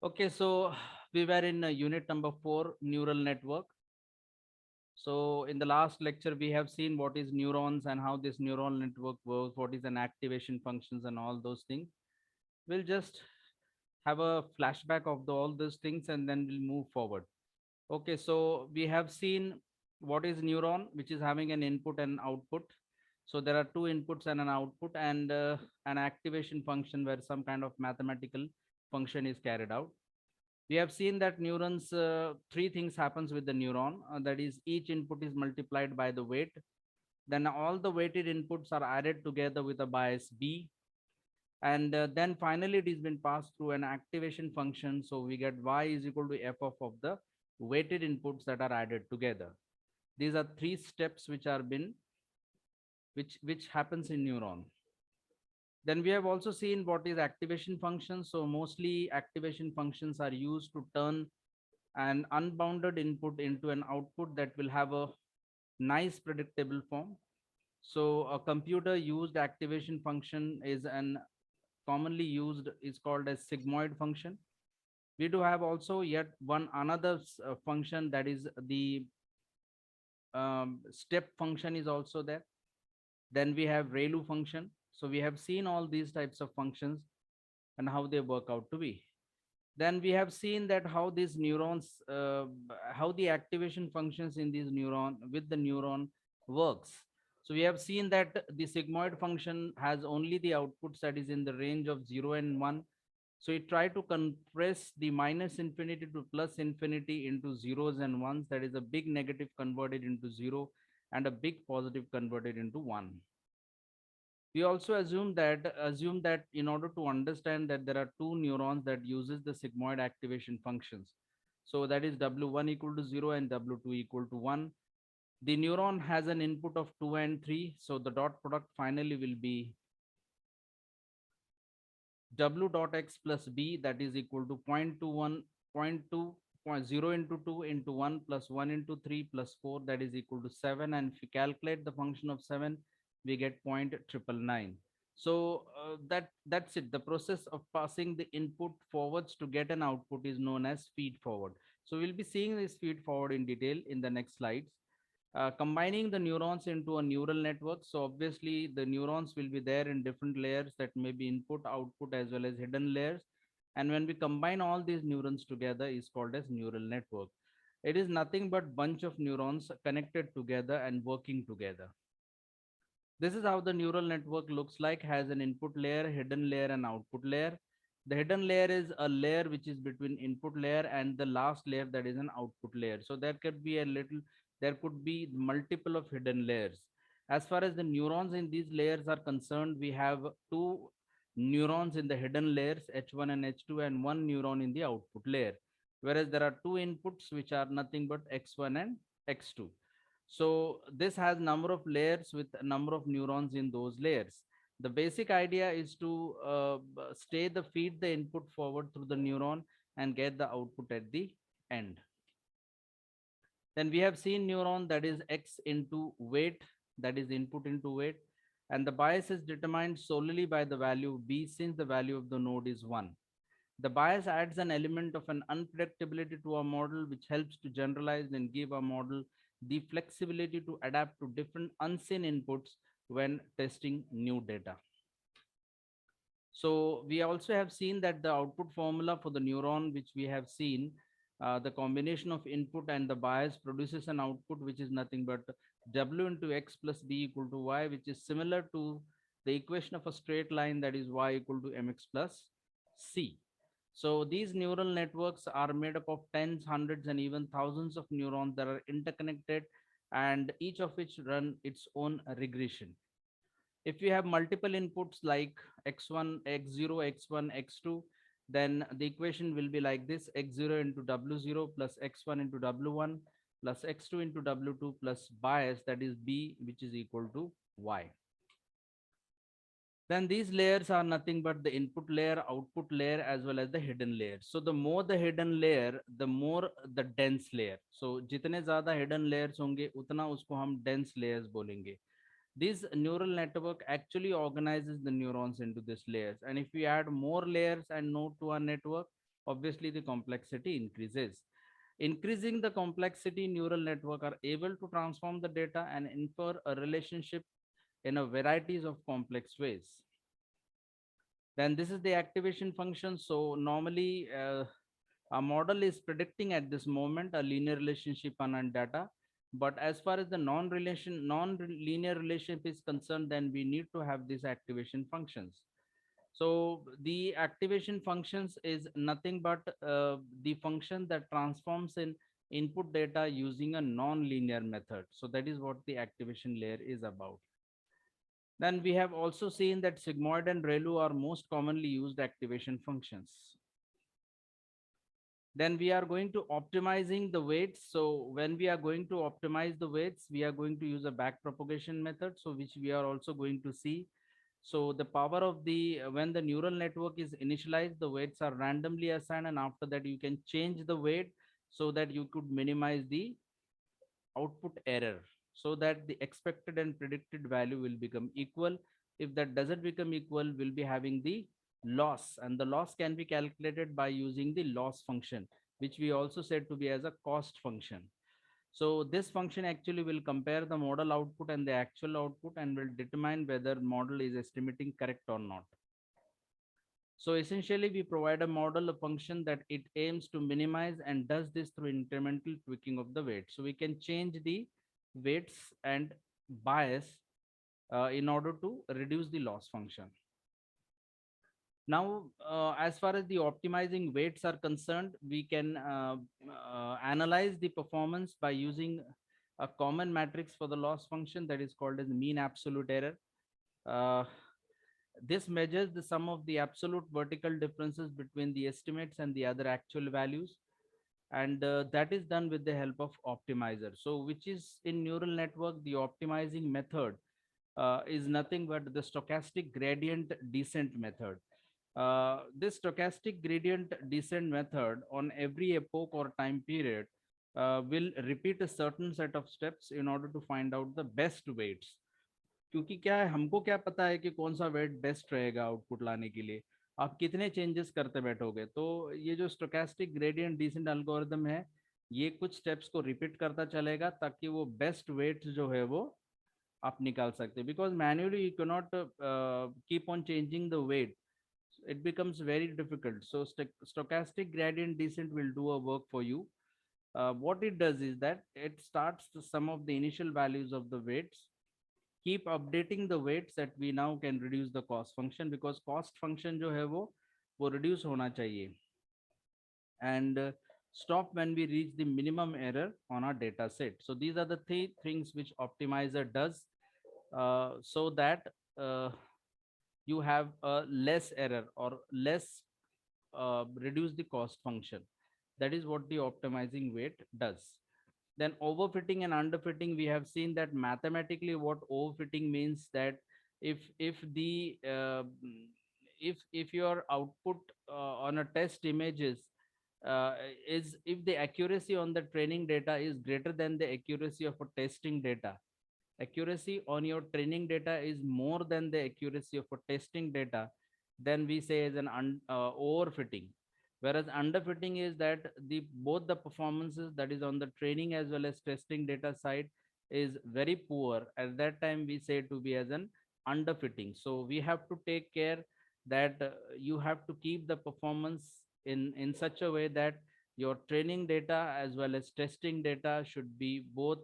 Okay, so we were in unit number 4, neural network. So in the last lecture, we have seen what is neurons and how this neural network works, what is an activation functions and all those things. We'll just have a flashback of all those things and then we'll move forward. Okay, so we have seen what is neuron, which is having an input and output. So there are two inputs and an output and an activation function where some kind of mathematical function is carried out. We have seen that neurons, three things happens with the neuron. That is, each input is multiplied by the weight. Then all the weighted inputs are added together with a bias B. And then finally it is been passed through an activation function. So we get Y is equal to F of the weighted inputs that are added together. These are three steps which are been, which happens in neuron. Then we have also seen what is activation functions. So mostly activation functions are used to turn an unbounded input into an output that will have a nice predictable form. So a computer used activation function is an commonly used is called as sigmoid function. We do have also yet one another function, that is the step function is also there. Then we have ReLU function. So we have seen all these types of functions and how they work out to be. Then we have seen that how these neurons, how the activation functions in these neuron with the neuron works. So we have seen that the sigmoid function has only the outputs that is in the range of 0 and 1. So it try to compress the minus infinity to plus infinity into zeros and ones. That is a big negative converted into 0 and a big positive converted into 1. We also assume that in order to understand that there are two neurons that uses the sigmoid activation functions. So that is W1 equal to 0 and W2 equal to 1. The neuron has an input of 2 and 3. So the dot product finally will be W dot X plus B, that is equal to 0.21, 0.2, into 2 into 1 plus 1 into 3 plus 4, that is equal to 7. And if you calculate the function of 7, we get 0.999. So that's it. The process of passing the input forwards to get an output is known as feed forward. So we'll be seeing this feed forward in detail in the next slides. Combining the neurons into a neural network. So obviously the neurons will be there in different layers, that may be input, output, as well as hidden layers. And when we combine all these neurons together is called as neural network. It is nothing but bunch of neurons connected together and working together. This is how the neural network looks like, has an input layer, hidden layer, and output layer. The hidden layer is a layer which is between input layer and the last layer, that is an output layer. So there could be multiple of hidden layers. As far as the neurons in these layers are concerned, we have two neurons in the hidden layers, H1 and H2, and one neuron in the output layer. Whereas there are two inputs which are nothing but X1 and X2. So this has number of layers with a number of neurons in those layers. The basic idea is to feed the input forward through the neuron and get the output at the end. Then we have seen neuron, that is X into weight, that is input into weight. And the bias is determined solely by the value B, since the value of the node is 1. The bias adds an element of an unpredictability to our model, which helps to generalize and give our model the flexibility to adapt to different unseen inputs when testing new data. So we also have seen that the output formula for the neuron, which we have seen, the combination of input and the bias produces an output which is nothing but W into X plus B equal to Y, which is similar to the equation of a straight line, that is Y equal to MX plus C. So these neural networks are made up of tens, hundreds, and even thousands of neurons that are interconnected, and each of which run its own regression. If you have multiple inputs like x1, x0, x1, x2, then the equation will be like this: x0 into w0 plus x1 into w1 plus x2 into w2 plus bias, that is b, which is equal to y. Then these layers are nothing but the input layer, output layer, as well as the hidden layer. So the more the hidden layer, the more the dense layer. So जितने ज़्यादा hidden layers होंगे उतना उसको हम dense layers बोलेंगे. This neural network actually organizes the neurons into these layers. And if we add more layers and node to our network, obviously the complexity increases. Increasing the complexity, neural network are able to transform the data and infer a relationship in a varieties of complex ways. Then this is the activation function. So normally a model is predicting at this moment a linear relationship on a data. But as far as the non-linear relationship is concerned, then we need to have these activation functions. So the activation functions is nothing but the function that transforms in input data using a non-linear method. So that is what the activation layer is about. Then we have also seen that sigmoid and ReLU are most commonly used activation functions. Then we are going to optimizing the weights. So when we are going to optimize the weights, we are going to use a back propagation method, so which we are also going to see. So the power of the when the neural network is initialized, the weights are randomly assigned, and after that you can change the weight so that you could minimize the output error, so that the expected and predicted value will become equal. If that doesn't become equal, we'll be having the loss, and the loss can be calculated by using the loss function, which we also said to be as a cost function. So this function actually will compare the model output and the actual output and will determine whether model is estimating correct or not. So essentially, we provide a model, a function that it aims to minimize and does this through incremental tweaking of the weight. So we can change the weights and bias in order to reduce the loss function. Now, as far as the optimizing weights are concerned, we can analyze the performance by using a common matrix for the loss function that is called as mean absolute error. Uh, this measures the sum of the absolute vertical differences between the estimates and the other actual values. And that is done with the help of optimizer. So which is in neural network, the optimizing method is nothing but the stochastic gradient descent method. This stochastic gradient descent method on every epoch or time period will repeat a certain set of steps in order to find out the best weights. क्योंकि क्या है, हमको क्या पता है कि कौन सा वेट बेस्ट रहेगा आउटपुट लाने के लिए, आप कितने चेंजेस करते बैठोगे। तो ये जो स्टोकेस्टिक ग्रेडियंट डिसेंट एल्गोरिदम है, ये कुछ स्टेप्स को रिपीट करता चलेगा ताकि वो बेस्ट वेट जो है वो आप निकाल सकते हैं। Because manually you can not keep on changing the weight, it becomes very difficult. So stochastic gradient descent will do a work for you. What it does is that it starts the sum of the initial values of the weights, keep updating the weights, that we now can reduce the cost function, because cost function जो है वो reduce होना चाहिए, and stop when we reach the minimum error on our data set. So these are the three things which optimizer does, so that you have a less error or less reduce the cost function. That is what the optimizing weight does. Then overfitting and underfitting, we have seen that mathematically what overfitting means, that if the if your output on a test images is, if the accuracy on the training data is greater than the accuracy of a testing data, accuracy on your training data is more than the accuracy of a testing data, then we say as an overfitting. Whereas underfitting is that the both the performances, that is on the training as well as testing data side, is very poor. At that time we say to be as an underfitting. So we have to take care that you have to keep the performance in such a way that your training data as well as testing data should be both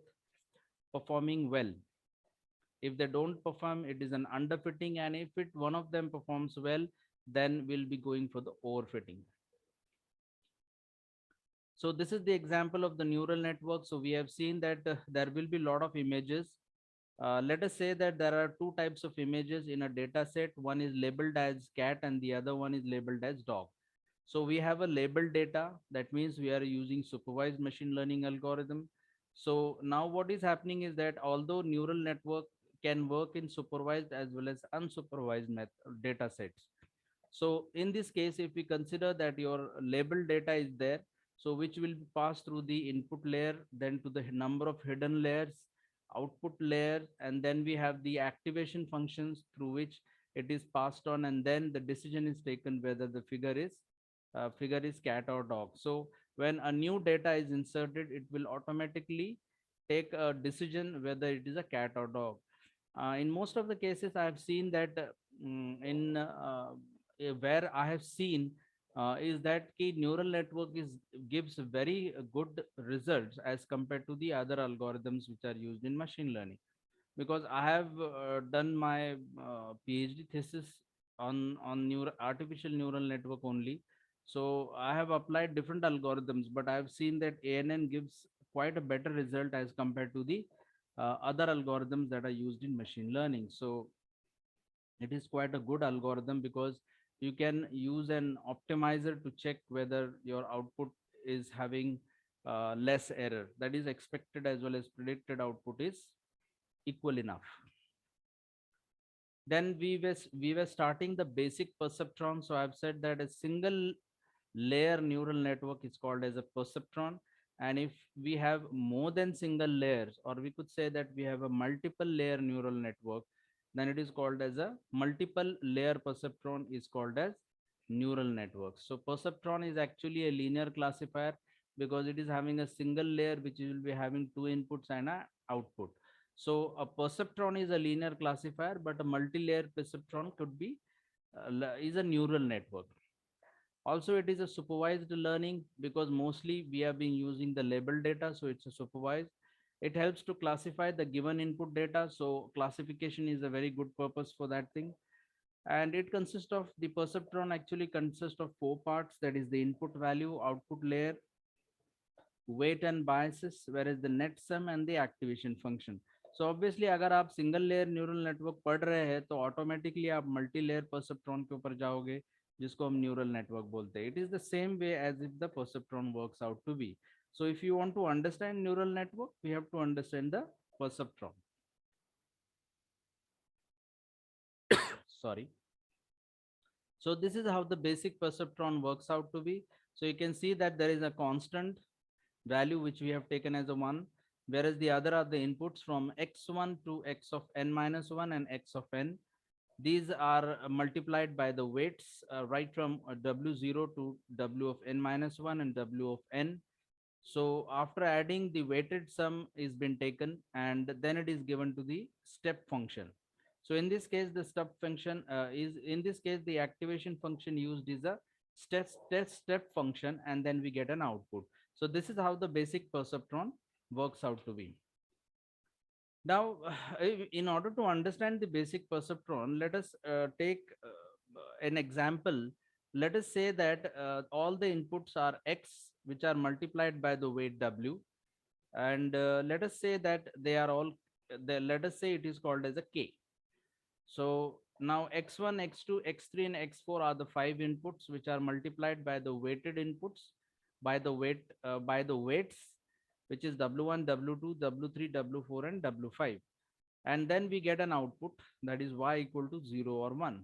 performing well. If they don't perform, it is an underfitting, and if it one of them performs well, then we'll be going for the overfitting. So this is the example of the neural network. So we have seen that there will be a lot of images. Let us say that there are two types of images in a data set. One is labeled as cat and the other one is labeled as dog. So we have a labeled data. That means we are using supervised machine learning algorithm. So now what is happening is that although neural network can work in supervised as well as unsupervised data sets. So in this case, if we consider that your labeled data is there, so which will be passed through the input layer, then to the number of hidden layers, output layer, and then we have the activation functions through which it is passed on, and then the decision is taken whether the figure is figure is cat or dog. So when a new data is inserted, it will automatically take a decision whether it is a cat or dog. In most of the cases, I have seen that in where I have seen is that key neural network is gives very good results as compared to the other algorithms which are used in machine learning, because I have done my PhD thesis on artificial neural network only. So I have applied different algorithms, but I have seen that ANN gives quite a better result as compared to the other algorithms that are used in machine learning. So it is quite a good algorithm because you can use an optimizer to check whether your output is having less error. That is expected as well as predicted output is equal enough. Then we were starting the basic perceptron. So I've said that a single layer neural network is called as a perceptron, and if we have more than single layers, or we could say that we have a multiple layer neural network, then it is called as a multiple layer perceptron is called as neural network. So perceptron is actually a linear classifier because it is having a single layer which will be having two inputs and a output. So a perceptron is a linear classifier, but a multi-layer perceptron could be is a neural network. Also, it is a supervised learning because mostly we have been using the label data, so it's a supervised. It helps to classify the given input data, so classification is a very good purpose for that thing. And it consists of the perceptron actually consists of four parts, that is the input value, output layer, weight and biases, whereas the net sum and the activation function. So obviously अगर आप single layer neural network पढ़ रहे हैं तो automatically आप multi layer perceptron के ऊपर जाओगे, जिसको हम न्यूरल नेटवर्क बोलते हैं. It is the same way as if the perceptron works out to be. So if you want to understand neural network, we have to understand the perceptron. Sorry. So this is how the basic perceptron works out to be. So you can see that there is a constant value which we have taken as a 1, whereas the other are the inputs from x1 to x of n minus 1 and x of n. These are multiplied by the weights right from w0 to w of n minus 1 and w of n. So after adding, the weighted sum is been taken and then it is given to the step function. So in this case, the step function is, in this case, the activation function used is a step function, and then we get an output. So this is how the basic perceptron works out to be. Now, in order to understand the basic perceptron, let us take an example. Let us say that all the inputs are x, which are multiplied by the weight w, and let us say that they are all. Let us say it is called as a k. So now x1, x2, x3, and x4 are the five inputs which are multiplied by the weighted inputs by the weights, which is w1, w2, w3, w4, and w5. And then we get an output, that is y equal to 0 or 1.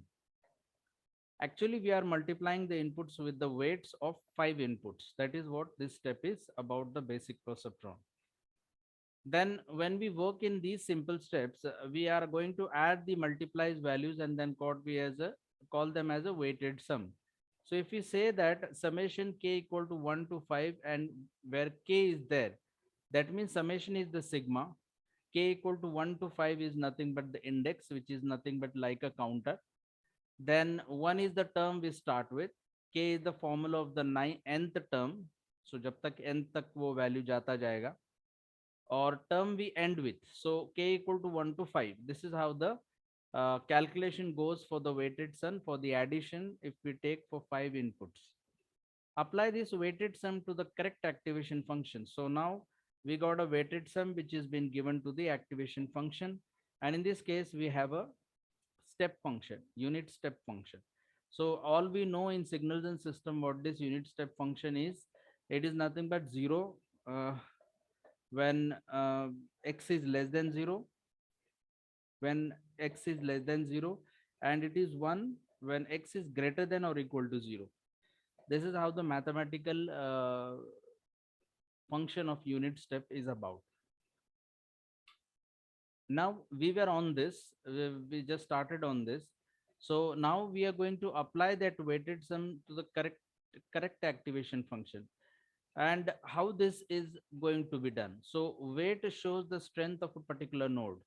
Actually, we are multiplying the inputs with the weights of five inputs. That is what this step is about the basic perceptron. Then when we work in these simple steps, we are going to add the multiplies values and then call them as a weighted sum. So if we say that summation k equal to 1 to 5, and where k is there, that means summation is the sigma. K equal to 1 to 5 is nothing but the index, which is nothing but like a counter. Then 1 is the term we start with. K is the formula of the nth term. So जब तक n तक वो value जाता जाएगा, or term we end with. So k equal to 1 to 5. This is how the calculation goes for the weighted sum for the addition if we take for five inputs. Apply this weighted sum to the correct activation function. So now we got a weighted sum which has been given to the activation function. And in this case, we have a step function, unit step function. So all we know in signals and system what this unit step function is, it is nothing but 0 when x is less than 0, when x is less than 0, and it is 1 when x is greater than or equal to 0. This is how the mathematical function of unit step is about. Now we were on this, we just started on this. So now we are going to apply that weighted sum to the correct correct activation function. And how this is going to be done? So weight shows the strength of a particular node.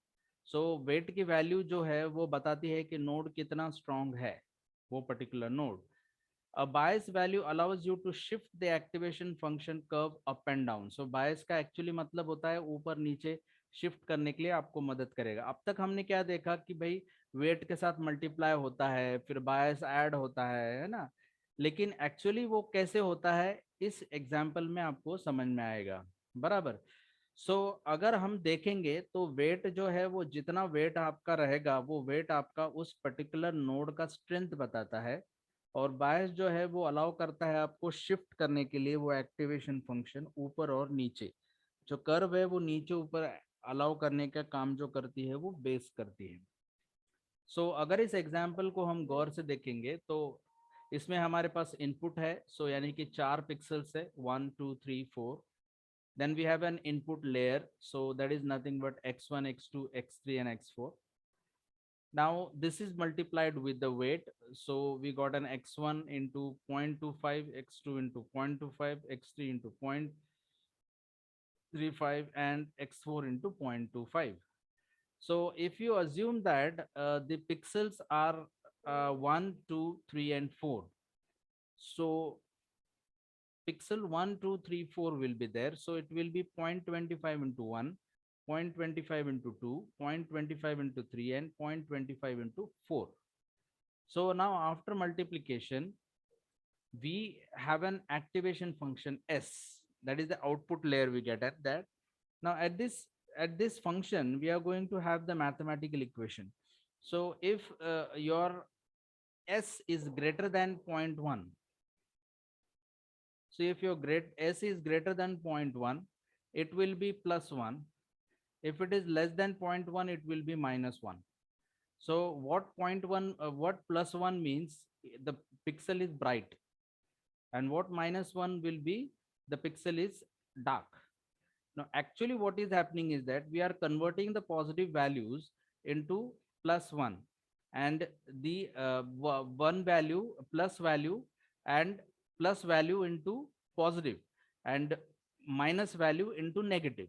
So weight की value जो है वो बताती है कि node कितना strong है, वो particular node. A bias value allows you to shift the activation function curve up and down. So bias का एक्चुअली मतलब होता है ऊपर नीचे शिफ्ट करने के लिए आपको मदद करेगा. अब तक हमने क्या देखा कि भाई वेट के साथ मल्टीप्लाई होता है, फिर बायस ऐड होता है ना. लेकिन एक्चुअली वो कैसे होता है इस एग्जाम्पल में आपको समझ में आएगा. बराबर. सो अगर हम देखेंगे तो वेट जो है वो जितना वेट आपका रहेगा वो वेट आपका उस पर्टिकुलर नोड का स्ट्रेंथ बताता है. और बायस जो है वो अलाउ करता है आपको शिफ्ट करने के लिए वो एक्टिवेशन फंक्शन ऊपर और नीचे. जो कर्व है वो नीचे ऊपर अलाउ करने का काम जो करती है वो बेस करती है. अगर इस एग्जाम्पल को हम गौर से देखेंगे तो इसमें हमारे पास इनपुट है. यानी कि 4 पिक्सल्स है, 1 2 3 4. Then we have an input layer, so that is nothing but x1, x2, x3 and x4. Now this is multiplied with the weight, so we got an x1 into 0.25, x2 into 0.25, x3 into 0.35 and x4 into 0.25. So if you assume that the pixels are 1 2 3 and 4, so pixel 1 2 3 4 will be there, so it will be 0.25 into 1, 0.25 into 2, 0.25 into 3 and 0.25 into 4. So now after multiplication we have an activation function S, that is the output layer we get at that. Now at this function we are going to have the mathematical equation. So if your S is greater than 0.1, so if your S is greater than 0.1, it will be plus 1. If it is less than 0.1, it will be minus 1. So what what plus 1 means, the pixel is bright, and what minus 1 will be, the pixel is dark. Now actually what is happening is that we are converting the positive values into plus 1, and the one value plus value and plus value into positive, and minus value into negative.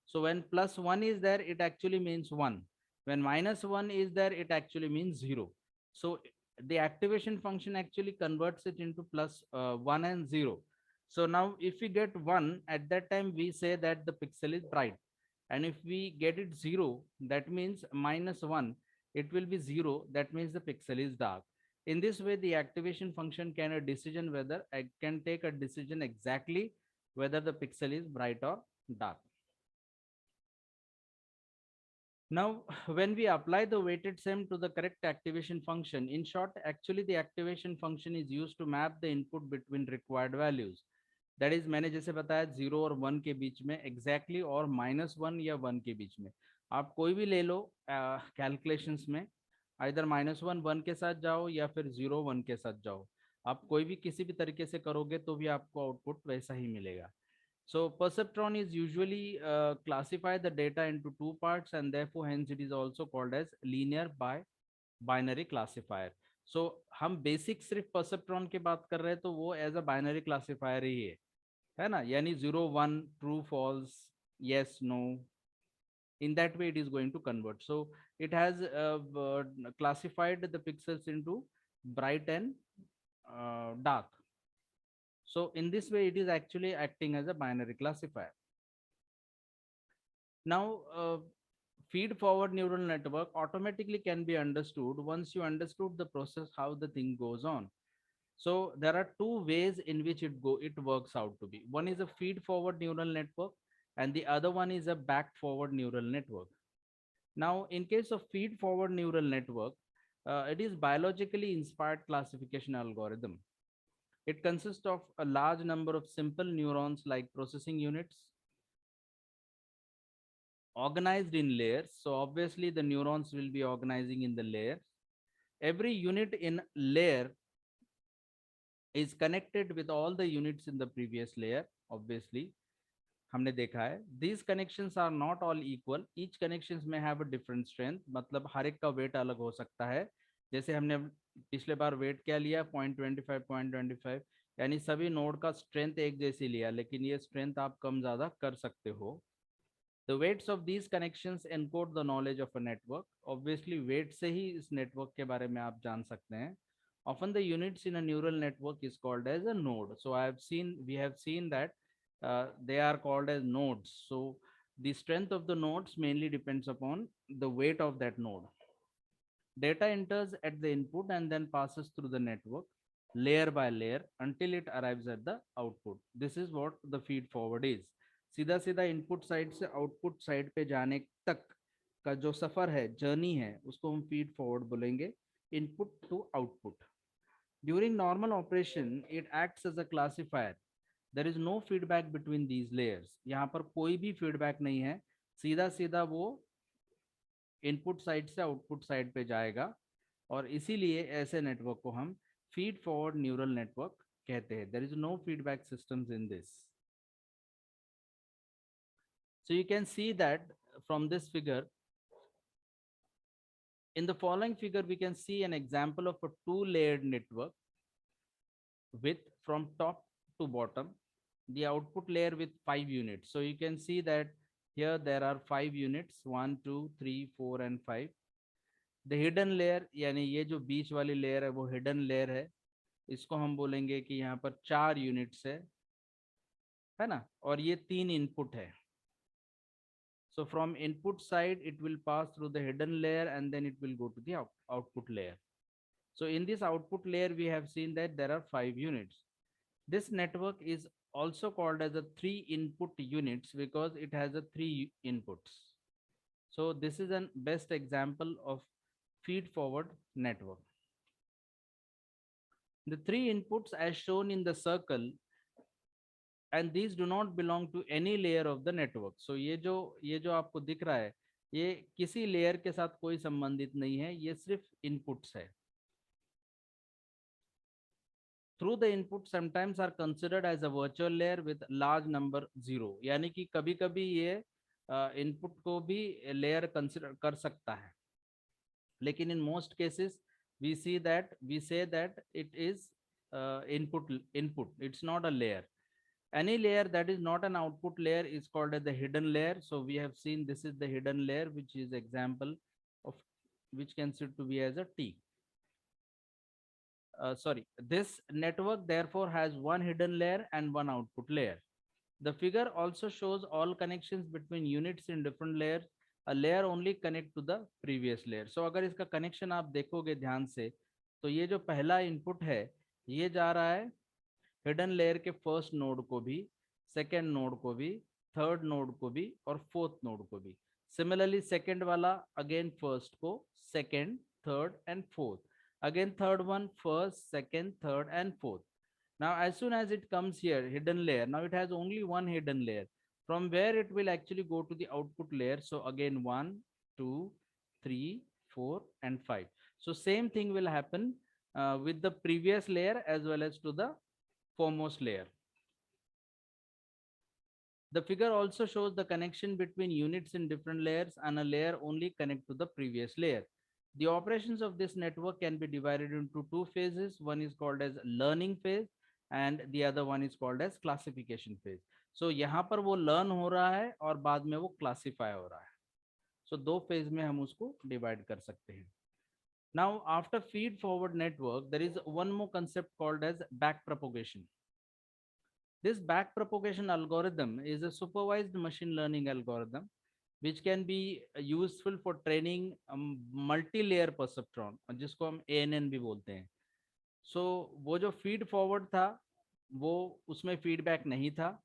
So when plus 1 is there, it actually means 1. When minus 1 is there, it actually means 0. So the activation function actually converts it into plus 1 and 0. So now if we get 1, at that time we say that the pixel is bright. And if we get it 0, that means minus 1, it will be 0. That means the pixel is dark. In this way, the activation function can a decision whether I can take a decision exactly whether the pixel is bright or dark. Now, when we apply the weighted sum to the correct activation function, in short, actually the activation function is used to map the input between required values. That is, मैंने जैसे बताया 0 और 1 के बीच में exactly, और -1 या 1 के बीच में. आप कोई भी ले लो कैलकुलेशंस में, इधर -1 1 के साथ जाओ या फिर 0 1 के साथ जाओ. आप कोई भी किसी भी तरीके से करोगे तो भी आपको आउटपुट वैसा ही मिलेगा. So perceptron is usually classify the data into two parts, and therefore hence it is also called as linear by binary classifier. So हम basic सिर्फ perceptron की बात कर रहे हैं तो वो as a binary classifier ही है ना, यानी 0 1 true false yes no. In that way it is going to convert. So it has classified the pixels into bright and dark. So in this way, it is actually acting as a binary classifier. Now, feed forward neural network automatically can be understood once you understood the process, how the thing goes on. So there are two ways in which it works out to be. One is a feed forward neural network, and the other one is a back forward neural network. Now, in case of feed forward neural network, it is biologically inspired classification algorithm. It consists of a large number of simple neurons like processing units organized in layers. So obviously the neurons will be organizing in the layer. Every unit in layer is connected with all the units in the previous layer. Obviously, हमने देखा है. These connections are not all equal. Each connections may have a different strength. मतलब हर एक का weight अलग हो सकता है. जैसे हमने पिछले बार weight क्या लिया 0.25 0.25. यानी सभी नोड का स्ट्रेंथ एक जैसी लिया, लेकिन ये स्ट्रेंथ आप कम ज्यादा कर सकते हो. The weights of these connections encode the knowledge of a network. Obviously, weight से ही इस network के बारे में आप जान सकते हैं. Often the units in a neural network is called as a node. So we have seen that they are called as nodes. So the strength of the nodes mainly depends upon the weight of that node. Data enters at the input and then passes through the network layer by layer until it arrives at the output. This is what the feed forward is. सीधा सीधा input side से output side पे जाने तक का जो सफर है, journey है, उसको हम फीड फॉरवर्ड बोलेंगे. Input to output. During normal operation it acts as a classifier. There is no feedback between these layers. यहाँ पर कोई भी फीडबैक नहीं है, सीधा सीधा वो इनपुट साइड से आउटपुट साइड पे जाएगा. और इसीलिए ऐसे नेटवर्क को हम फीड फॉरवर्ड न्यूरल नेटवर्क कहते हैं. There is no feedback systems in this. So you can see that from this figure. In the following figure, we can see an example of a two-layered network with from top to bottom, the output layer with 5 units. So you can see that here there are 5 units, 1, 2, 3, 4 and 5. The hidden layer, यानी ये जो बीच वाली layer है वो hidden layer है. इसको हम बोलेंगे कि यहाँ पर 4 units है ना, और ये 3 input है. So from input side, it will pass through the hidden layer and then it will go to the output layer. So in this output layer, we have seen that there are 5 units. This network is also called as a 3 input units because it has a 3 inputs. So this is an best example of feed forward network. The 3 inputs as shown in the circle, and these do not belong to any layer of the network. So ये जो आपको दिख रहा है, ये किसी layer के साथ कोई संबंधित नहीं है, ये सिर्फ इनपुट्स है. Through the input sometimes are considered as a virtual layer with large number 0. यानी कि कभी कभी ये इनपुट को भी लेयर कंसिडर कर सकता है, लेकिन in most cases we say that it is input, it's not a layer. Any layer that is not an output layer is called as the hidden layer. So we have seen this is the hidden layer, which is example of which considered to be as a T. Sorry, this network therefore has one hidden layer and one output layer. The figure also shows all connections between units in different layers. A layer only connect to the previous layer. So अगर इसका connection आप देखोगे ध्यान से, तो ये जो पहला input है, ये जा रहा है हिडन लेयर के फर्स्ट नोड को भी, सेकेंड नोड को भी, थर्ड नोड को भी और फोर्थ नोड को भी. सिमिलरली सेकेंड वाला अगेन फर्स्ट को, second, third and fourth. Again third one, first, second, third and fourth. Now as soon as it comes here hidden layer, now it has only one hidden layer from where it will actually go to the output layer. So again 1, 2, 3, 4 and 5. So same thing will happen with the previous layer as well as to the foremost layer. The figure also shows the connection between units in different layers, and a layer only connect to the previous layer. The operations of this network can be divided into two phases. One is called as learning phase and the other one is called as classification phase. So यहाँ पर वो learn हो रहा है और बाद में वो classify हो रहा है. So दो phase में हम उसको divide कर सकते हैं. Now after feed forward network, there is one more concept called as back propagation. This backpropagation algorithm is a supervised machine learning algorithm which can be useful for training multi-layer perceptron, जिसको हम ANN भी बोलते हैं. So वो जो feed forward था वो उसमें feedback नहीं था,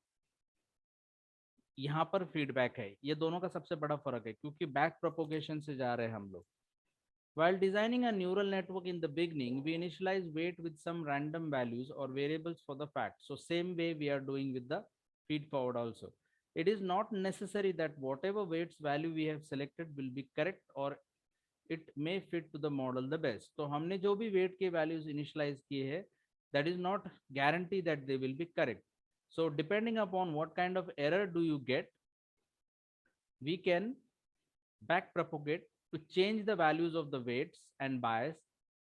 यहाँ पर feedback है. ये दोनों का सबसे बड़ा फर्क है क्योंकि back propagation से जा रहे हैं हम लोग. While designing a neural network in the beginning, we initialize weight with some random values or variables for the fact. So same way we are doing with the feed forward also. It is not necessary that whatever weights value we have selected will be correct or it may fit to the model the best. तो हमने जो भी weight के values initialize किए हैं, that is not guarantee that they will be correct. So depending upon what kind of error do you get, we can back propagate to change the values of the weights and bias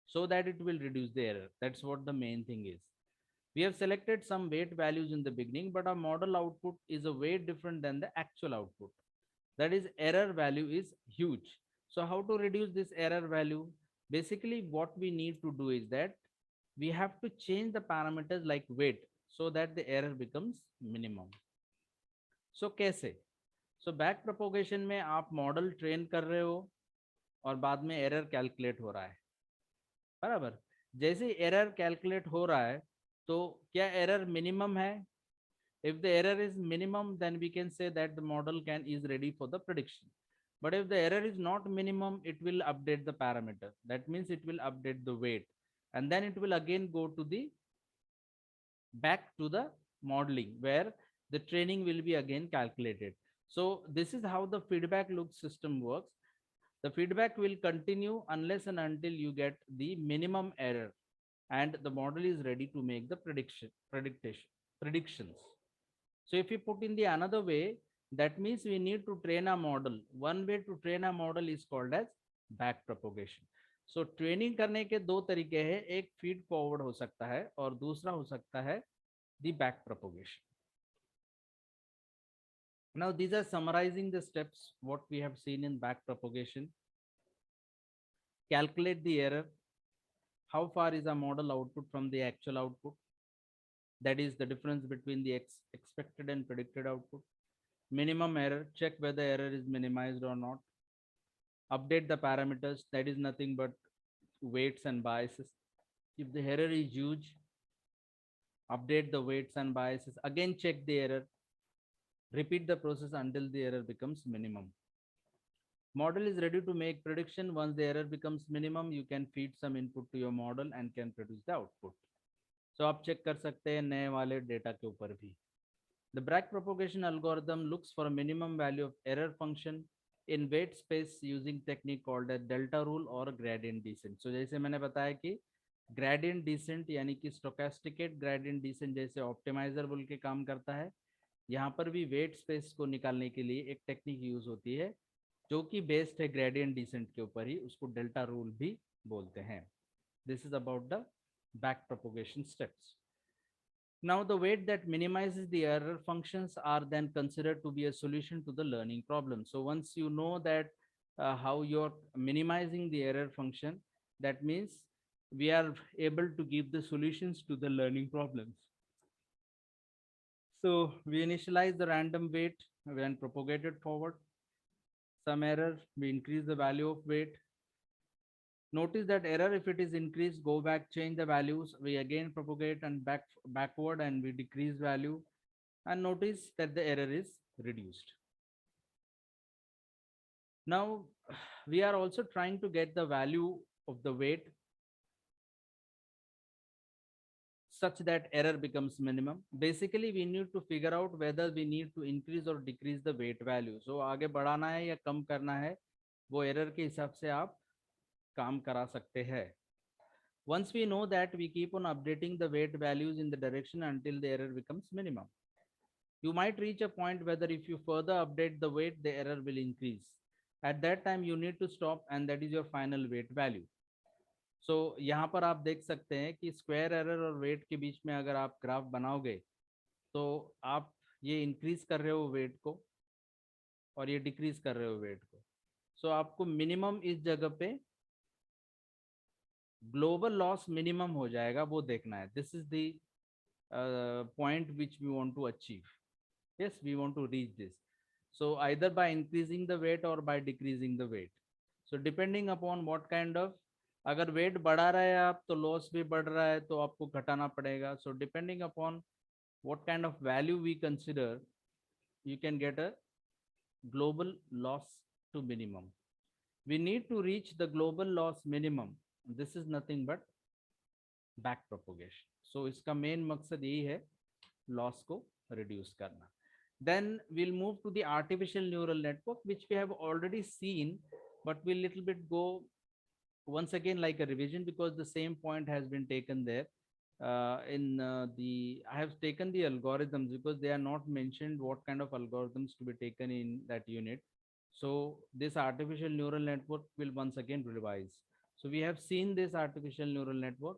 so that it will reduce the error. That's what the main thing is. We have selected some weight values in the beginning, but our model output is a way different than the actual output. That is, error value is huge. So how to reduce this error value? Basically, what we need to do is that we have to change the parameters like weight so that the error becomes minimum. So कैसे? So back propagation में आप model train कर रहे हो और बाद में error calculate हो रहा है, बराबर? जैसे ही एरर कैलकुलेट हो रहा है तो क्या एरर मिनिमम है? If the error is minimum, then we can say that the model can is ready for the prediction. But if the error is not minimum, it will update the parameter. That means it will update the weight, and then it will again go to the back to the modeling where the training will be again calculated. So this is how the feedback loop system works. The feedback will continue unless and until you get the minimum error and the model is ready to make the predictions. So if you put in the another way, that means we need to train a model. One way to train a model is called as back propagation. So training करने के दो तरीके हैं, एक feed forward हो सकता है और दूसरा हो सकता है the back propagation. Now these are summarizing the steps what we have seen in back propagation. Calculate the error. How far is a model output from the actual output? That is the difference between the expected and predicted output. Minimum error, check whether error is minimized or not. Update the parameters, that is nothing but weights and biases. If the error is huge, update the weights and biases. Again, check the error. Repeat the process until the error becomes minimum. Model is ready to make prediction. Once the error becomes minimum, you can feed some input to your model and can produce the output. So आप check कर सकते हैं नए वाले data के ऊपर भी. The back propagation algorithm looks for a minimum value of error function in weight space using technique called a delta rule or gradient descent. So जैसे मैंने बताया कि gradient descent यानी कि stochastic gradient descent जैसे optimizer बोल के काम करता है, यहाँ पर भी weight space को निकालने के लिए एक टेक्निक यूज होती है जो कि बेस्ड है ग्रेडियंट डिसेंट के ऊपर ही, उसको डेल्टा रूल भी बोलते हैं. This is about the back propagation steps. Now, the weight that minimizes the error functions are then considered to be a solution to the learning problem. So once you know that how you're minimizing the error function, that means we are able to give the solutions to the learning problems. So we initialize the random weight when propagated forward. Some error, we increase the value of weight. Notice that error, if it is increased, go back, change the values. We again propagate and backward and we decrease value. And notice that the error is reduced. Now, we are also trying to get the value of the weight such that error becomes minimum. Basically, we need to figure out whether we need to increase or decrease the weight value. So, आगे बढ़ाना है या कम करना है, वो error के हिसाब से आप काम करा सकते हैं. Once we know that, we keep on updating the weight values in the direction until the error becomes minimum. You might reach a point whether if you further update the weight, the error will increase. At that time, you need to stop and that is your final weight value. So यहाँ पर आप देख सकते हैं कि square error और wait के बीच में अगर आप ग्राफ बनाओगे तो आप ये इंक्रीज कर रहे हो वेट को और ये डिक्रीज कर रहे हो वेट को. सो आपको मिनिमम इस जगह पे ग्लोबल लॉस मिनिमम हो जाएगा वो देखना है. This is the point which we want to achieve. Yes, we want to reach this. So either by increasing the weight or by decreasing the weight. So depending upon what kind of, अगर wait बढ़ा रहे हैं आप तो loss भी बढ़ रहा है तो आपको घटाना पड़ेगा. So depending upon what kind of value we consider, you can get a global loss to minimum. We need to reach the global loss minimum. This is nothing but back propagation. So इसका main मकसद यही है loss को reduce करना. Then we'll move to the artificial neural network, which we have already seen, but we'll little bit go once again like a revision because the same point has been taken there. I have taken the algorithms because they are not mentioned what kind of algorithms to be taken in that unit. So this artificial neural network will once again revise. So we have seen this artificial neural network.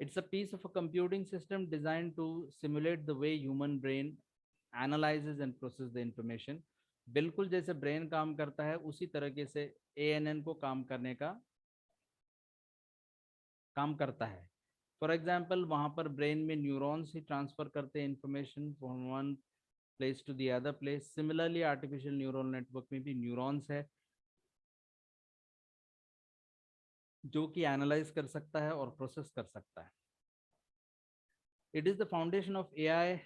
It's a piece of a computing system designed to simulate the way human brain analyzes and process the information. बिल्कुल जैसे brain काम करता है उसी तरीके से ANN को काम करता है. फॉर एग्जाम्पल वहां पर ब्रेन में न्यूरॉन्स ही ट्रांसफर करते हैं information from one place to the other place. Similarly artificial neural network में भी न्यूरॉन्स है जो कि एनालाइज कर सकता है और प्रोसेस कर सकता है. It is the foundation of AI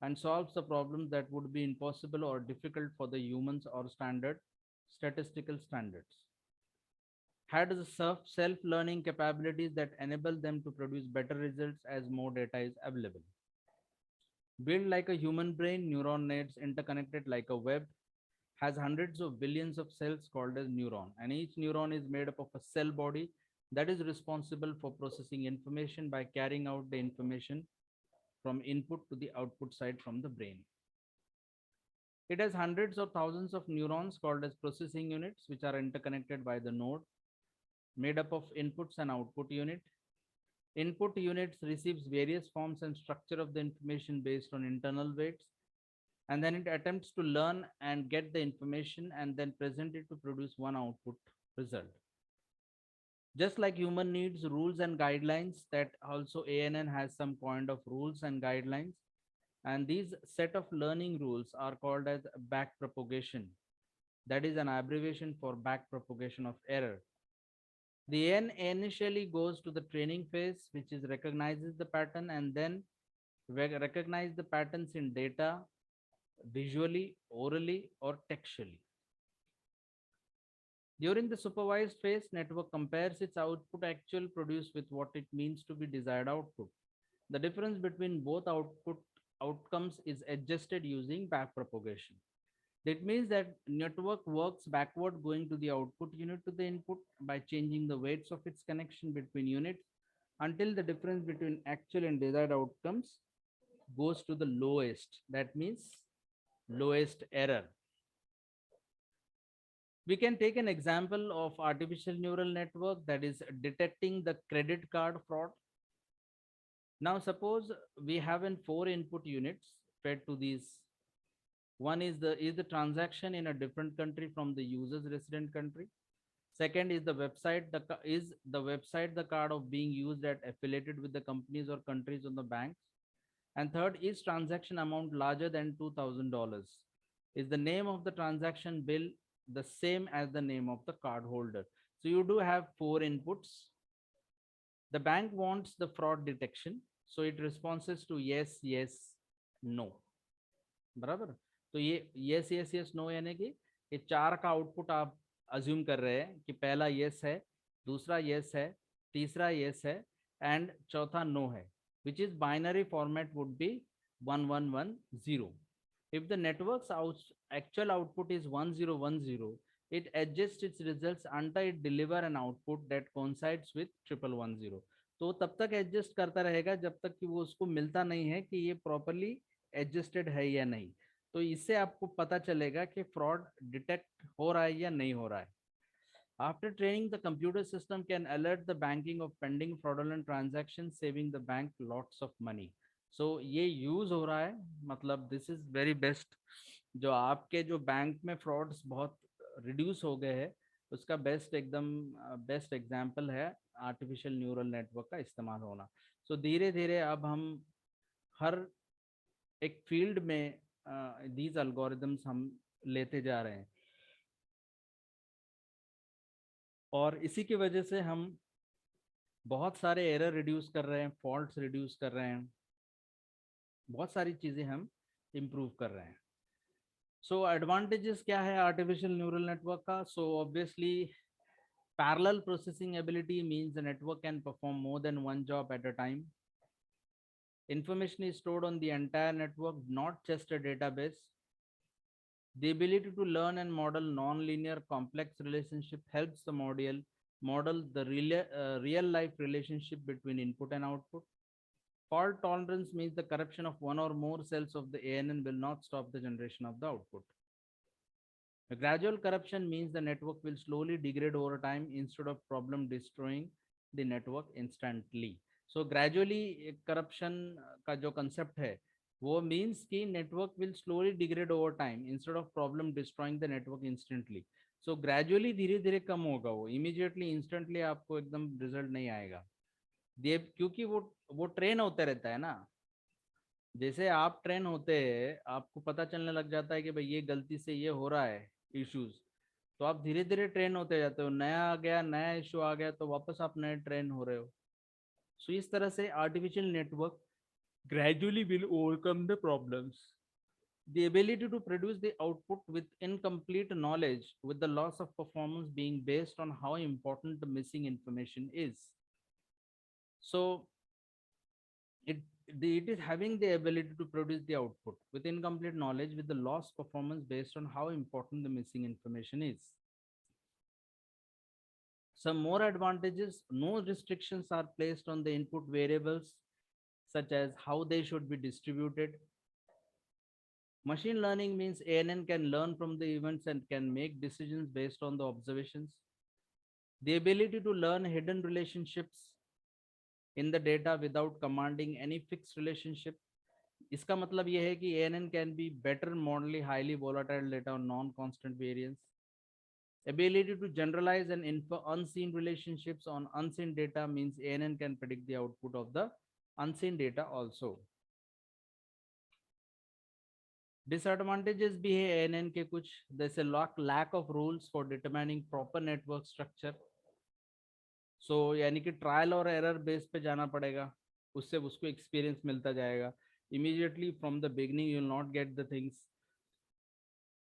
and solves the problems that would be impossible or difficult for the humans or standard statistical standards. Had the self-learning capabilities that enable them to produce better results as more data is available. Built like a human brain, neuron nets interconnected like a web, has hundreds of billions of cells called as neuron, and each neuron is made up of a cell body that is responsible for processing information by carrying out the information from input to the output side from the brain. It has hundreds of thousands of neurons called as processing units, which are interconnected by the node, made up of inputs and output unit. Input units receives various forms and structure of the information based on internal weights, and then it attempts to learn and get the information and then present it to produce one output result. Just like human needs rules and guidelines, that also ANN has some kind of rules and guidelines, and these set of learning rules are called as backpropagation. That is an abbreviation for backpropagation of error. The N initially goes to the training phase, which is recognizes the pattern and then recognize the patterns in data visually, orally, or textually. During the supervised phase, network compares its output actual produced with what it means to be desired output. The difference between both output outcomes is adjusted using backpropagation. That means that network works backward going to the output unit to the input by changing the weights of its connection between units until the difference between actual and desired outcomes goes to the lowest. That means lowest error. We can take an example of artificial neural network that is detecting the credit card fraud. Now suppose we have in 4 input units fed to these. One is the transaction in a different country from the user's resident country. Second is the website the card of being used at affiliated with the companies or countries on the banks. And third is transaction amount larger than $2,000. Is the name of the transaction bill the same as the name of the card holder? So you do have 4 inputs. The bank wants the fraud detection, so it responds to yes, yes, no. बराबर. तो ये yes yes yes no यानी कि ये 4 का output आप assume कर रहे हैं कि पहला yes है, दूसरा yes है, तीसरा yes है एंड चौथा no है, which is binary format would be 1110. If the network's actual output is 1010, it adjusts its results until it deliver an output that coincides with 1110. तो तब तक एडजस्ट करता रहेगा जब तक कि वो उसको मिलता नहीं है कि ये प्रॉपरली एडजस्टेड है या नहीं. तो इससे आपको पता चलेगा कि फ्रॉड डिटेक्ट हो रहा है या नहीं हो रहा है. After training, the computer system can alert the banking of pending fraudulent transactions, saving the bank lots of money. So ये यूज हो रहा है, मतलब दिस इज वेरी बेस्ट. जो आपके जो बैंक में फ्रॉड्स बहुत रिड्यूस हो गए हैं उसका एकदम बेस्ट एग्जांपल है आर्टिफिशियल न्यूरल नेटवर्क का इस्तेमाल होना. सो धीरे धीरे अब हम हर एक फील्ड में दीज एल्गोरिदम्स हम लेते जा रहे हैं और इसी की वजह से हम बहुत सारे एरर रिड्यूस कर रहे हैं, फॉल्ट्स रिड्यूस कर रहे हैं, बहुत सारी चीज़ें हम इम्प्रूव कर रहे हैं. सो एडवांटेजेस क्या है आर्टिफिशियल न्यूरल नेटवर्क का? So obviously parallel processing ability means the network can perform more than one job at a time. Information is stored on the entire network, not just a database. The ability to learn and model non-linear complex relationship helps the model the real life relationship between input and output. Fault tolerance means the corruption of one or more cells of the ANN will not stop the generation of the output. The gradual corruption means the network will slowly degrade over time instead of problem destroying the network instantly. So gradually corruption का जो concept है वो means कि network will slowly degrade over time instead of problem destroying the network instantly. So gradually धीरे धीरे कम होगा, वो immediately instantly आपको एकदम रिजल्ट नहीं आएगा. ये क्योंकि वो ट्रेन होते रहता है ना. जैसे आप ट्रेन होते हैं आपको पता चलने लग जाता है कि भाई ये गलती से ये हो रहा है इश्यूज, तो आप धीरे धीरे ट्रेन होते जाते हो. नया आ गया, नया इशू आ गया, तो वापस आप नए ट्रेन हो रहे हो. सो इस तरह से artificial network gradually will overcome the problems. The ability to produce the output with incomplete knowledge, with the loss of performance being based on how important the missing information is. So it it is having the ability to produce the output with incomplete knowledge with the lost performance based on how important the missing information is. Some more advantages: no restrictions are placed on the input variables, such as how they should be distributed. Machine learning means ANN can learn from the events and can make decisions based on the observations. The ability to learn hidden relationships in the data without commanding any fixed relationship. इसका मतलब यह है कि ANN can be better modelly highly volatile data on non-constant variance. Ability to generalize and infer unseen relationships on unseen data means ANN can predict the output of the unseen data also. Disadvantages भी है ANN के कुछ, जैसे lack of rules for determining proper network structure. So यानी कि trial और error base पे जाना पड़ेगा, उससे उसको एक्सपीरियंस मिलता जाएगा. Immediately from the beginning you will not get the things.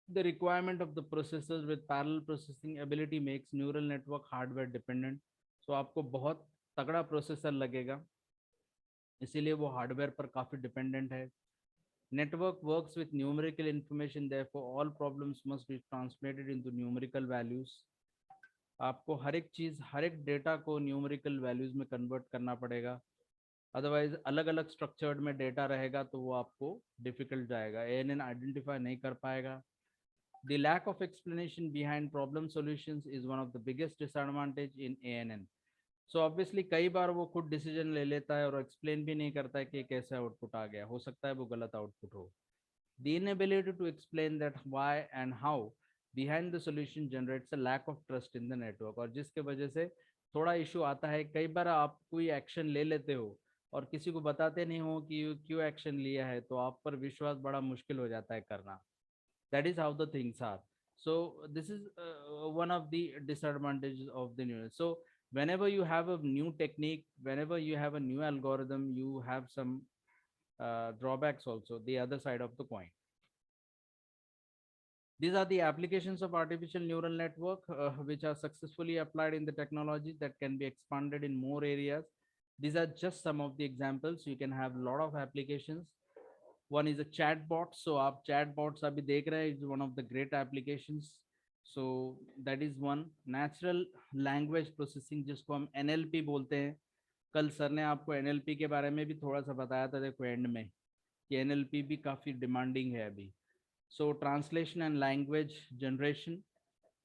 The requirement of the processors with parallel processing ability makes neural network hardware dependent. So आपको बहुत तगड़ा प्रोसेसर लगेगा, इसीलिए वो हार्डवेयर पर काफ़ी डिपेंडेंट है. Network works with numerical information, therefore all problems must be translated into numerical values. आपको हर एक चीज़, हर एक डेटा को न्यूमेरिकल वैल्यूज में कन्वर्ट करना पड़ेगा. अदरवाइज अलग अलग स्ट्रक्चर्ड में डेटा रहेगा तो वो आपको डिफिकल्ट जाएगा, ANN आइडेंटिफाई नहीं कर पाएगा. The lack of explanation behind problem solutions is one of the biggest disadvantage in ANN. So obviously कई बार वो खुद डिसीजन ले लेता है और एक्सप्लेन भी नहीं करता है कि कैसे आउटपुट आ गया, हो सकता है वो गलत आउटपुट हो. The inability to explain that why and how behind the solution generates a lack of trust in the network, और जिसके वजह से थोड़ा इशू आता है. कई बार आप कोई एक्शन ले लेते हो और किसी को बताते नहीं हो कि क्यों एक्शन लिया है, तो आप पर विश्वास बड़ा मुश्किल हो जाता है करना. That is how the things are. So this is one of the disadvantages of the neural. So whenever you have a new technique, whenever you have a new algorithm, you have some drawbacks also, the other side of the coin. These are the applications of artificial neural network which are successfully applied in the technology that can be expanded in more areas. These are just some of the examples. You can have a lot of applications. One is a chatbot. So आप chatbots अभी देख रहे हैं, is one of the great applications. So that is one. Natural language processing जिसको हम NLP बोलते हैं. कल सर ने आपको NLP के बारे में भी थोड़ा सा बताया था देखो एंड में, कि NLP भी काफ़ी डिमांडिंग है अभी. So translation and language generation,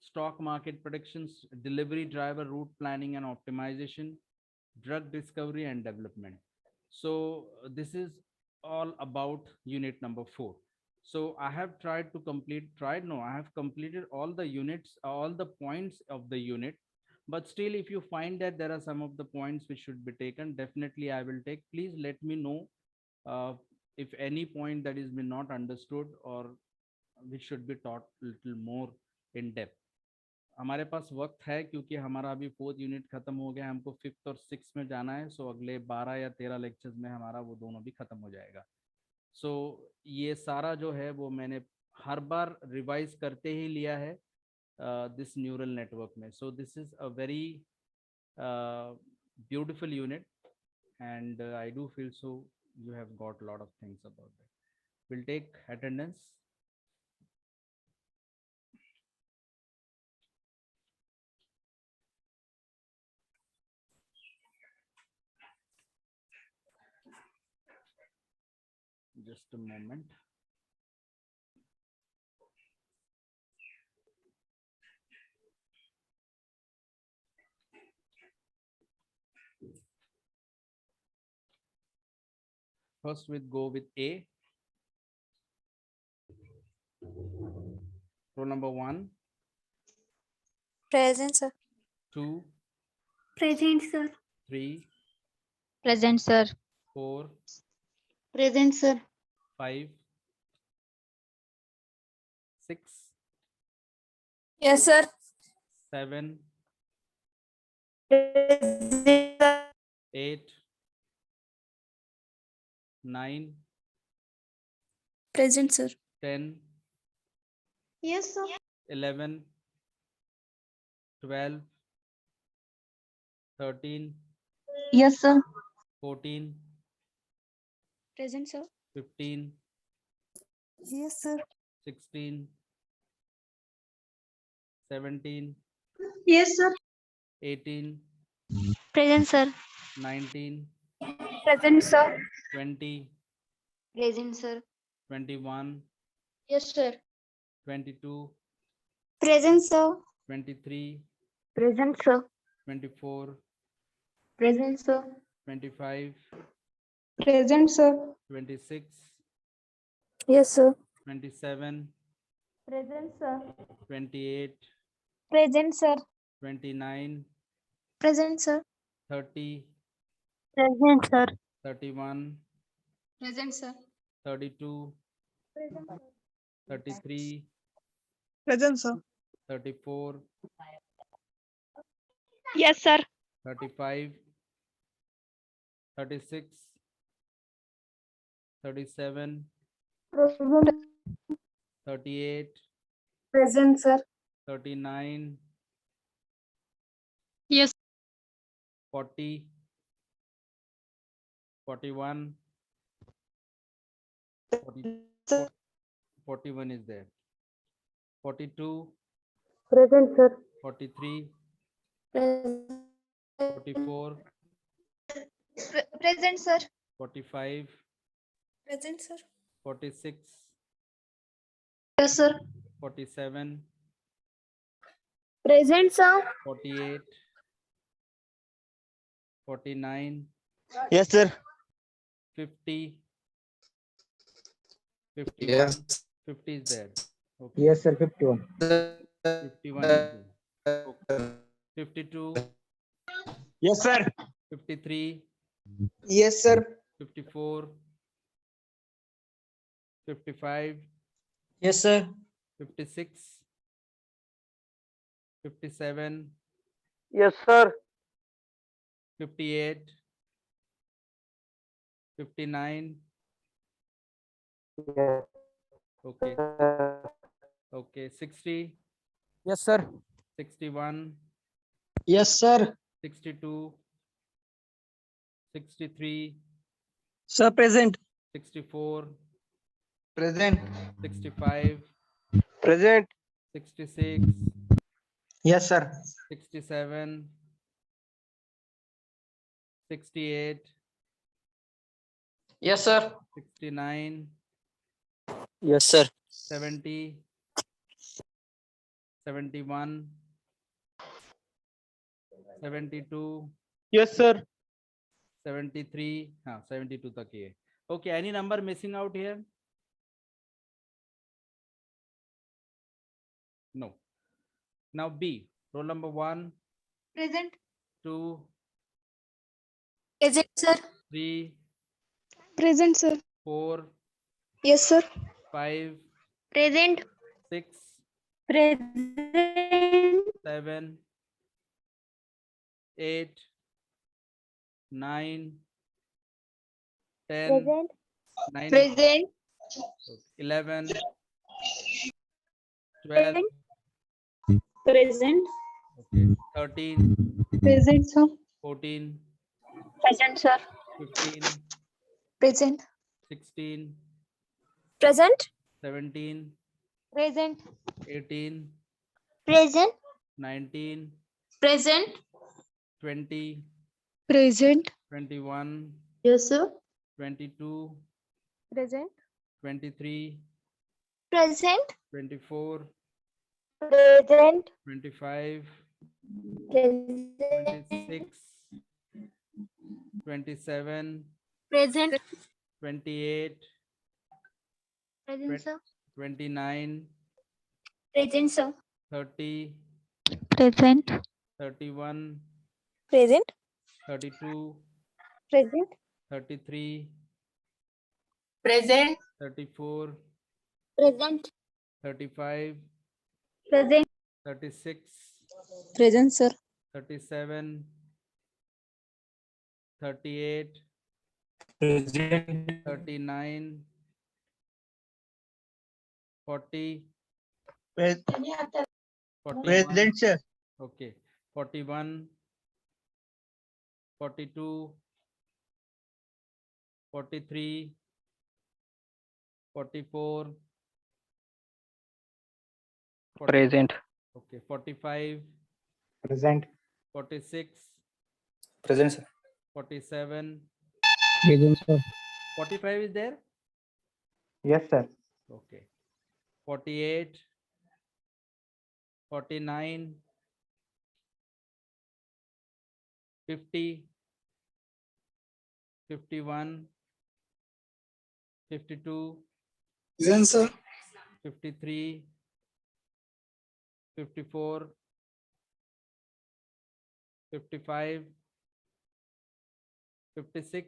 stock market predictions, delivery driver route planning and optimization, drug discovery and development. So this is all about unit number 4. So I have tried to complete, tried no, I have completed all the units, all the points of the unit. But still, if you find that there are some of the points which should be taken, definitely I will take. Please let me know uh, if any point that is been not understood or which should be taught little more in depth. हमारे पास वक्त है क्योंकि हमारा अभी 4th unit खत्म हो गया, हमको 5th और 6th में जाना है. सो अगले 12 या 13 लेक्चर्स में हमारा वो दोनों भी खत्म हो जाएगा. सो ये सारा जो है वो मैंने हर बार रिवाइज करते ही लिया है दिस न्यूरल नेटवर्क में. So this is a very beautiful unit and I do feel so you have got a lot of things about that. We'll take attendance. Just a moment. First, we go with A. Roll number 1, Present, sir. 2, Present, sir. 3, Present, sir. 4, Present, sir. 5, 6, Yes, sir. 7, Present, 8, 9, Present, sir. 10, Yes, sir. 11, 12, 13, Yes, sir. 14, Present, sir. 15, Yes, sir. 16, 17, Yes, sir. 18, Present, sir. 19, Present, sir. 20, Present, sir. 21, Yes, sir. 22, Present, sir. 23, Present, sir. 24, Present, sir. 25, Present, sir. 26, Yes, sir. 27, Present, sir. 28, Present, sir. 29, Present, sir. 30, Present, sir. 31, Present, sir. 32, 33, Present, sir. 34, Yes, sir. 35, 36, 37, Present. 38, Present, sir. 39, Yes. 40, 41, 40, 41 is there. 42, Present, sir. 43, Present. 44, Present, sir. 45, Present, sir. 46, Yes, sir. 47, Present, sir. 48, 49, Yes, sir. 50, 51, Yes. 50 is there. Okay. Yes, sir. 51. 51 is there. Okay. 52, Yes, sir. 53, Yes, sir. 54, 55, Yes, sir. 56, 57, Yes, sir. 58, 59. Okay. Okay. 60, Yes, sir. 61, Yes, sir. 62, 63, Sir, present. 64, Present. 65, Present. 66, Yes, sir. 67, 68, Yes, sir. 69, Yes, sir. 70, 71, 72, Yes, sir. 73, 72 तक ही है. Okay, any number missing out here? No. Now B, roll number 1, Present. 2, Present, sir. 3, Present, sir. 4, Yes, sir. 5, Present. 6, Present. 7, 8, 9, 10, Present. 9, Present. 11, 12, Present. okay, 13, Present, sir. 14, Present, sir. 15, Present. 16, Present. 17, Present. 18, Present. 19, Present. 20, Present. 21, Yes, sir. 22, Present. 23, Present. 24, Present. 25, Present. 26, 27, Present. 28, Present, sir. 29, Present, sir. 30, Present. 31, Present. 32, Present. 33, Present. 34, Present. 35, Present. 36, Present, sir. 37, 38, Present. 39, 40, Present, 41, sir. okay, 41, 42, 43, 44, 40, Present. okay, 45, Present. 46, Present, sir. 47, Present, sir. 45 is there? Yes, sir. Okay. 48, 49, 50, 51, 52, Present, sir. 53, 54, 55, 56,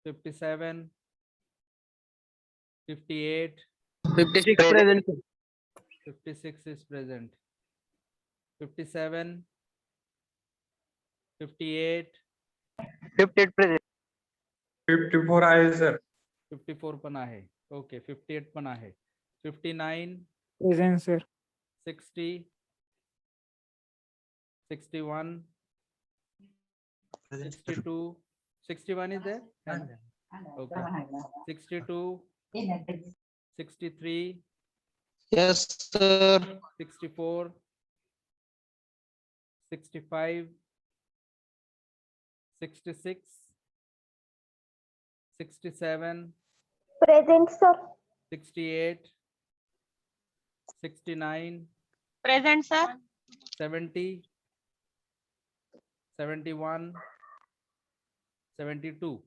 57, 58, 56 present, sir. 56 is present. 57, 58, 58 present. 54 आहे sir. 54 पण आहे. Okay, 58 पण आहे. 59, Present, sir. 60, 61, 62, 61 is there? Okay. 62, 63, Yes, sir. 64, 65, 66, 67, Present, sir. 68, 69, Present, sir. 70, 71, 72.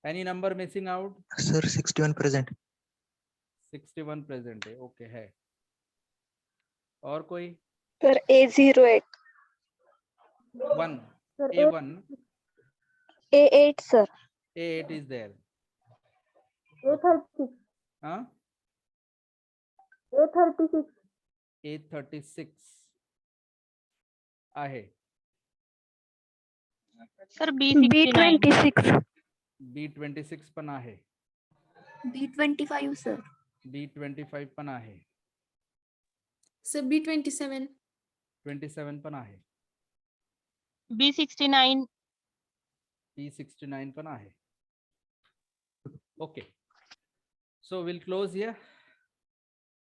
Any number missing out? Sir, 61 present. 61 present है. Okay है. और कोई? Sir, A08. 1, Sir, A1, A8, sir. A8 is there. A36. Huh? A36. A36 आहे. Sir, B69. B26. B26 पण आहे. B25, sir. B25 पण आहे. Sir, B27. 27 पण आहे. B69. B69 पण आहे. Okay. So we'll close here.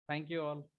Thank you all.